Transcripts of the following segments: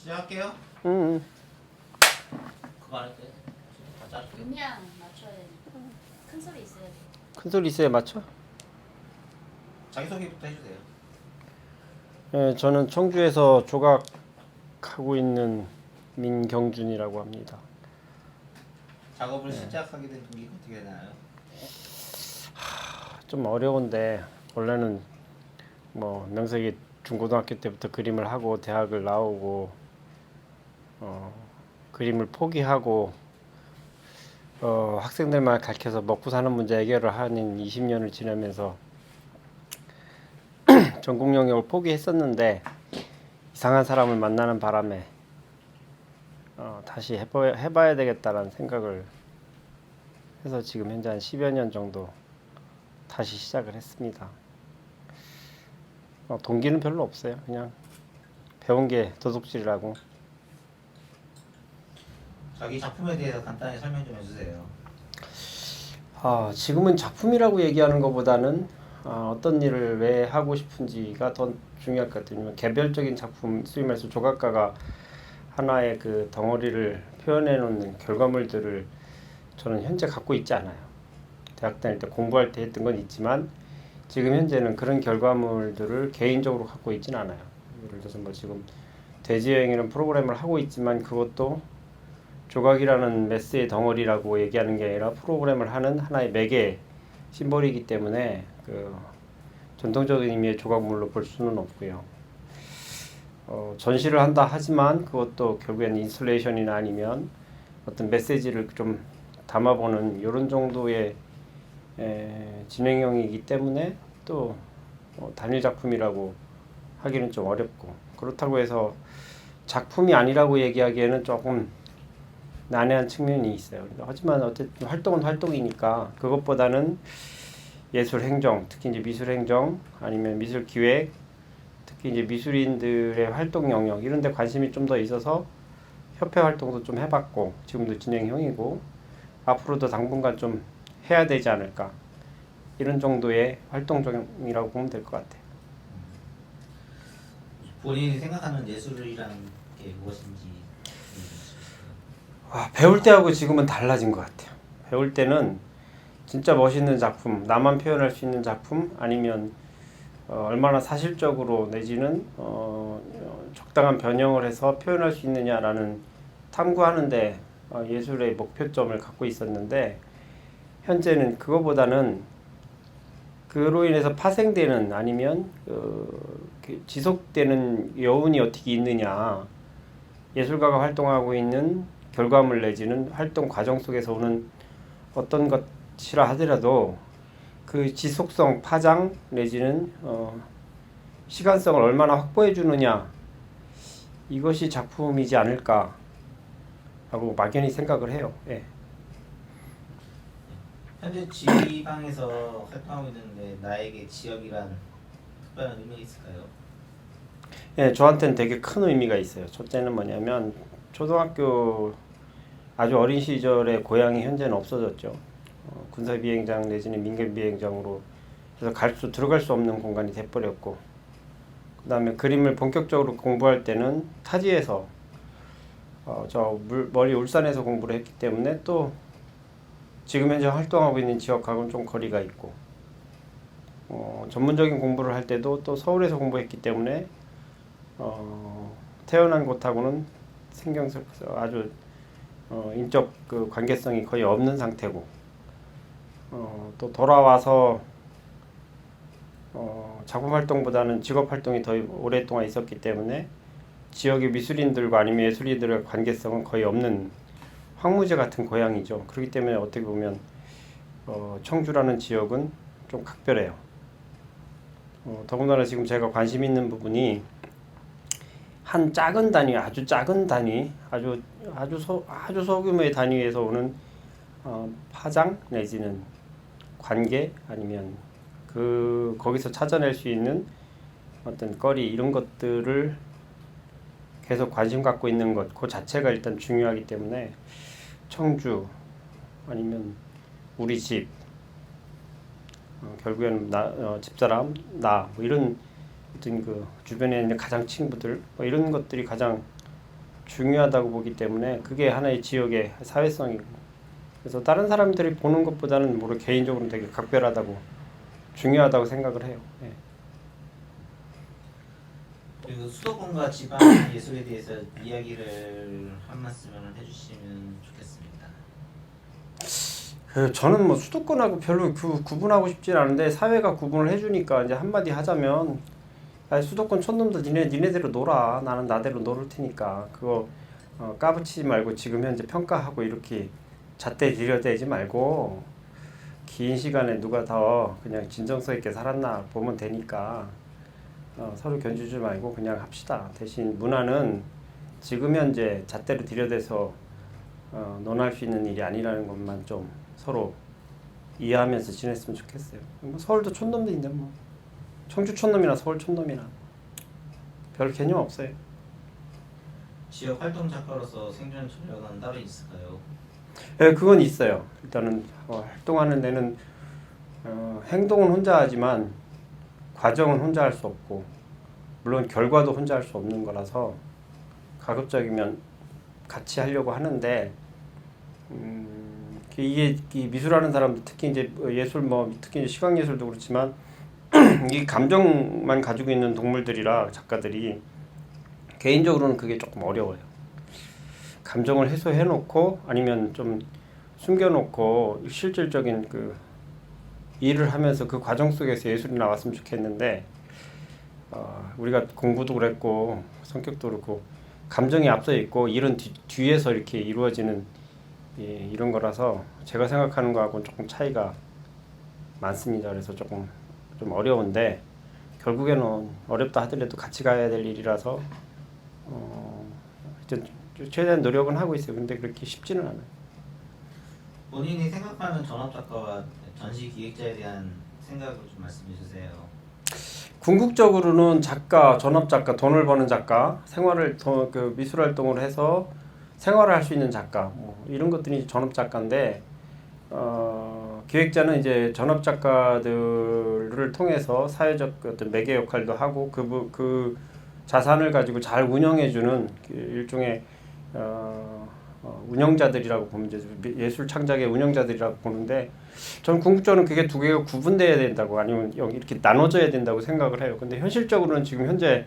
시작할게요. 응. 그거 안 할 때. 다 자를게요. 음량 맞춰야 돼. 큰 소리 있어야 돼. 큰 소리 있어야 맞춰? 자기소개부터 해주세요. 네, 저는 청주에서 조각하고 있는 민경준이라고 합니다. 작업을 시작하게 된 동기가 어떻게 되나요? 좀 어려운데 원래는 뭐 명색이 중고등학교 때부터 그림을 하고 대학을 나오고 그림을 포기하고 학생들만 가르쳐서 먹고 사는 문제 해결을 하는 20년을 지내면서 전공 영역을 포기했었는데 이상한 사람을 만나는 바람에 다시 해봐야 되겠다라는 생각을 해서 지금 현재 한 10여 년 정도 다시 시작을 했습니다. 동기는 별로 없어요. 그냥 배운 게 도둑질이라고. 자기 작품에 대해서 간단히 설명 좀 해주세요. 지금은 작품이라고 얘기하는 것보다는 어떤 일을 왜 하고 싶은지가 더 중요할 것 같아요. 개별적인 작품, 소위 말해서 조각가가 하나의 그 덩어리를 표현해 놓는 결과물들을 저는 현재 갖고 있지 않아요. 대학 다닐 때 공부할 때 했던 건 있지만 지금 현재는 그런 결과물들을 개인적으로 갖고 있지는 않아요. 예를 들어서 뭐 지금 대지여행이라는 프로그램을 하고 있지만 그것도 조각이라는 메스의 덩어리라고 얘기하는 게 아니라 프로그램을 하는 하나의 매개 심볼이기 때문에 그 전통적인 의미의 조각물로 볼 수는 없고요. 전시를 한다 하지만 그것도 결국엔 인스톨레이션이나 아니면 어떤 메시지를 좀 담아보는 이런 정도의 진행형이기 때문에 또 단일 작품이라고 하기는 좀 어렵고, 그렇다고 해서 작품이 아니라고 얘기하기에는 조금 난해한 측면이 있어요. 하지만 어쨌든 활동은 활동이니까 그것보다는 예술 행정, 특히 이제 미술 행정 아니면 미술 기획, 특히 이제 미술인들의 활동 영역 이런 데 관심이 좀 더 있어서 협회 활동도 좀 해봤고 지금도 진행형이고 앞으로도 당분간 좀 해야 되지 않을까, 이런 정도의 활동 중이라고 보면 될 것 같아요. 본인이 생각하는 예술이라는 게 무엇인지. 배울 때하고 지금은 달라진 것 같아요. 배울 때는 진짜 멋있는 작품, 나만 표현할 수 있는 작품 아니면 얼마나 사실적으로 내지는 적당한 변형을 해서 표현할 수 있느냐라는 탐구하는데 예술의 목표점을 갖고 있었는데 현재는 그거보다는 그로 인해서 파생되는 아니면 지속되는 여운이 어떻게 있느냐, 예술가가 활동하고 있는 결과물 내지는 활동 과정 속에서 오는 어떤 것이라 하더라도 그 지속성, 파장 내지는 시간성을 얼마나 확보해 주느냐, 이것이 작품이지 않을까 라고 막연히 생각을 해요. 예. 현재 지방에서 활동하고 있는데 나에게 지역이란 특별한 의미가 있을까요? 예, 저한테는 되게 큰 의미가 있어요. 첫째는 뭐냐면 초등학교 아주 어린 시절에 고향이 현재는 없어졌죠. 군사비행장 내지는 민간비행장으로 그래서 들어갈 수 없는 공간이 돼버렸고, 그 다음에 그림을 본격적으로 공부할 때는 타지에서 멀리 울산에서 공부를 했기 때문에 또 지금 현재 활동하고 있는 지역하고는 좀 거리가 있고, 전문적인 공부를 할 때도 또 서울에서 공부했기 때문에 태어난 곳하고는 아주 인적 그 관계성이 거의 없는 상태고, 또 돌아와서 작품 활동보다는 직업 활동이 더 오랫동안 있었기 때문에 지역의 미술인들과 아니면 예술인들의 관계성은 거의 없는 황무지 같은 고향이죠. 그렇기 때문에 어떻게 보면 청주라는 지역은 좀 각별해요. 더군다나 지금 제가 관심 있는 부분이 한 작은 단위, 아주 작은 단위, 아주 소규모의 단위에서 오는 파장 내지는 관계 아니면 거기서 찾아낼 수 있는 어떤 거리, 이런 것들을 계속 관심 갖고 있는 것, 그 자체가 일단 중요하기 때문에 청주 아니면 우리 집, 결국에는 집사람, 뭐 이런 어떤 그 주변에 있는 가장 친구들, 뭐 이런 것들이 가장 중요하다고 보기 때문에 그게 하나의 지역의 사회성이고, 그래서 다른 사람들이 보는 것보다는 모르 개인적으로 되게 각별하다고 중요하다고 생각을 해요. 예. 그리고 수도권과 지방 예술에 대해서 이야기를 한 말씀을 해주시면 좋겠습니다. 저는 뭐 수도권하고 별로 구분하고 싶진 않은데 사회가 구분을 해주니까 이제 한마디 하자면, 아니, 수도권 촌놈들 니네대로 놀아. 나는 나대로 놀을 테니까 그거 까부치지 말고 지금 현재 평가하고 이렇게 잣대 들여대지 말고 긴 시간에 누가 더 그냥 진정성 있게 살았나 보면 되니까 서로 견주지 말고 그냥 합시다. 대신 문화는 지금 현재 잣대로 들여대서 논할 수 있는 일이 아니라는 것만 좀 서로 이해하면서 지냈으면 좋겠어요. 뭐 서울도 촌놈들인데 뭐 청주 촌놈이나 서울 촌놈이나 별 개념 없어요. 지역 활동 작가로서 생존 전략은 따로 있을까요? 예, 그건 있어요. 일단은 활동하는 데는 행동은 혼자 하지만 과정은 혼자 할 수 없고, 물론 결과도 혼자 할 수 없는 거라서 가급적이면 같이 하려고 하는데, 이게 이 미술하는 사람들, 특히 이제 예술 특히 이제 시각 예술도 그렇지만 이 감정만 가지고 있는 동물들이라 작가들이 개인적으로는 그게 조금 어려워요. 감정을 해소해놓고 아니면 좀 숨겨놓고 실질적인 그 일을 하면서 그 과정 속에서 예술이 나왔으면 좋겠는데, 우리가 공부도 그랬고 성격도 그렇고 감정이 앞서 있고 일은 뒤에서 이렇게 이루어지는 이런 거라서 제가 생각하는 거하고는 조금 차이가 많습니다. 그래서 조금 좀 어려운데, 결국에는 어렵다 하더라도 같이 가야 될 일이라서 하여튼 최대한 노력은 하고 있어요. 근데 그렇게 쉽지는 않아요. 본인이 생각하는 전업작가와 전시 기획자에 대한 생각을 좀 말씀해 주세요. 궁극적으로는 작가, 전업작가, 돈을 버는 작가, 생활을 그 미술 활동을 해서 생활을 할 수 있는 작가, 뭐 이런 것들이 전업작가인데, 기획자는 이제 전업작가들을 통해서 사회적 어떤 매개 역할도 하고 그 자산을 가지고 잘 운영해주는 일종의 운영자들이라고 보면 이제 예술 창작의 운영자들이라고 보는데, 저는 궁극적으로는 그게 두 개가 구분돼야 된다고, 아니면 이렇게 나눠져야 된다고 생각을 해요. 근데 현실적으로는 지금 현재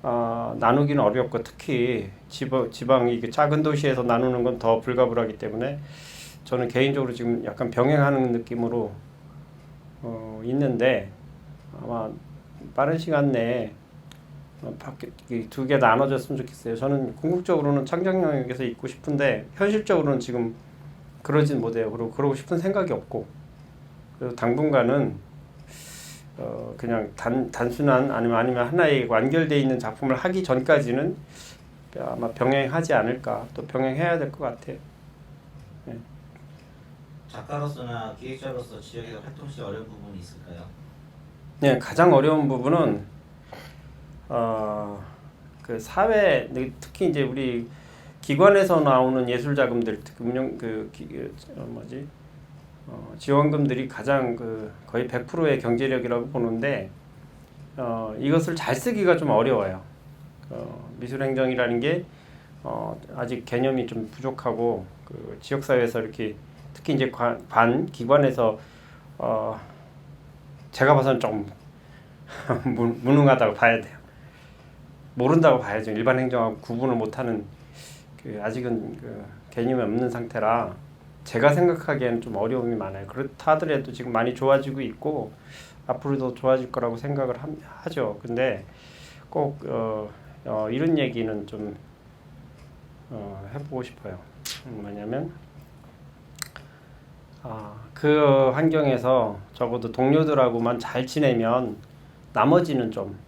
나누기는 어렵고, 특히 지방 이게 작은 도시에서 나누는 건 더 불가불하기 때문에 저는 개인적으로 지금 약간 병행하는 느낌으로 있는데, 아마 빠른 시간 내에 두 개 나눠졌으면 좋겠어요. 저는 궁극적으로는 창작 영역에서 있고 싶은데 현실적으로는 지금 그러진 못해요. 그리고 그러고 싶은 생각이 없고, 그래서 당분간은 그냥 단순한 아니면 하나의 완결되어 있는 작품을 하기 전까지는 아마 병행하지 않을까, 또 병행해야 될 것 같아요. 네. 작가로서나 기획자로서 지역에서 활동 시 어려운 부분이 있을까요? 네, 가장 어려운 부분은 그 사회, 특히 이제 우리 기관에서 나오는 예술 자금들, 지원금들이 가장 거의 100%의 경제력이라고 보는데, 이것을 잘 쓰기가 좀 어려워요. 미술행정이라는 게 아직 개념이 좀 부족하고, 그 지역사회에서 이렇게 특히 이제 기관에서 제가 봐서는 좀 무능하다고 봐야 돼요. 모른다고 봐야죠. 일반 행정하고 구분을 못하는 아직은 개념이 없는 상태라 제가 생각하기에는 좀 어려움이 많아요. 그렇다 하더라도 지금 많이 좋아지고 있고 앞으로도 좋아질 거라고 생각을 하죠. 근데 꼭 이런 얘기는 좀 해보고 싶어요. 뭐냐면 그 환경에서 적어도 동료들하고만 잘 지내면 나머지는 좀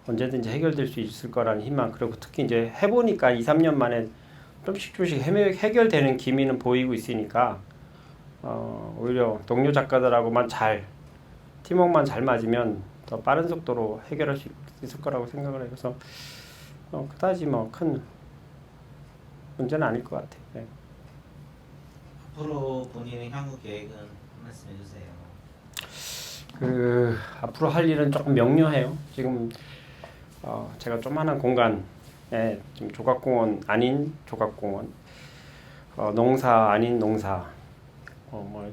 언제든지 해결될 수 있을 거라는 희망, 그리고 특히 이제 해보니까 2-3년 만에 조금씩 해결되는 기미는 보이고 있으니까 오히려 동료 작가들하고만 팀워크만 잘 맞으면 더 빠른 속도로 해결할 수 있을 거라고 생각을 해요. 그래서 그다지 큰 문제는 아닐 것 같아요. 네. 앞으로 본인의 향후 계획은 한 말씀 해주세요. 앞으로 할 일은 조금 명료해요. 지금 제가 조그마한 공간 지금 조각공원 아닌 조각공원, 농사 아닌 농사, 뭐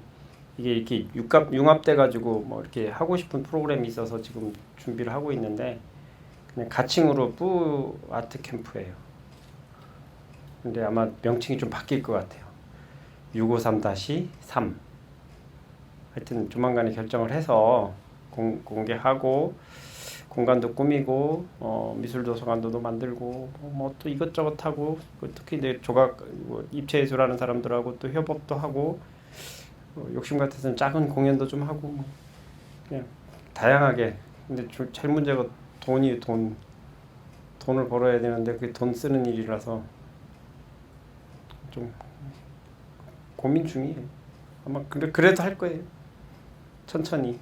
이게 이렇게 융합돼 가지고 뭐 이렇게 하고 싶은 프로그램이 있어서 지금 준비를 하고 있는데 그냥 가칭으로 뿌 아트 캠프예요. 근데 아마 명칭이 좀 바뀔 것 같아요. 653-3. 하여튼 조만간에 결정을 해서 공개하고 공간도 꾸미고 미술도서관도 만들고 뭐 또 이것저것 하고 특히 이제 조각 입체예술하는 사람들하고 또 협업도 하고 욕심 같아서는 작은 공연도 좀 하고 뭐 그냥 다양하게. 근데 제일 문제가 돈을 벌어야 되는데 그게 돈 쓰는 일이라서 좀 고민 중이에요. 아마 그래도 할 거예요. 천천히.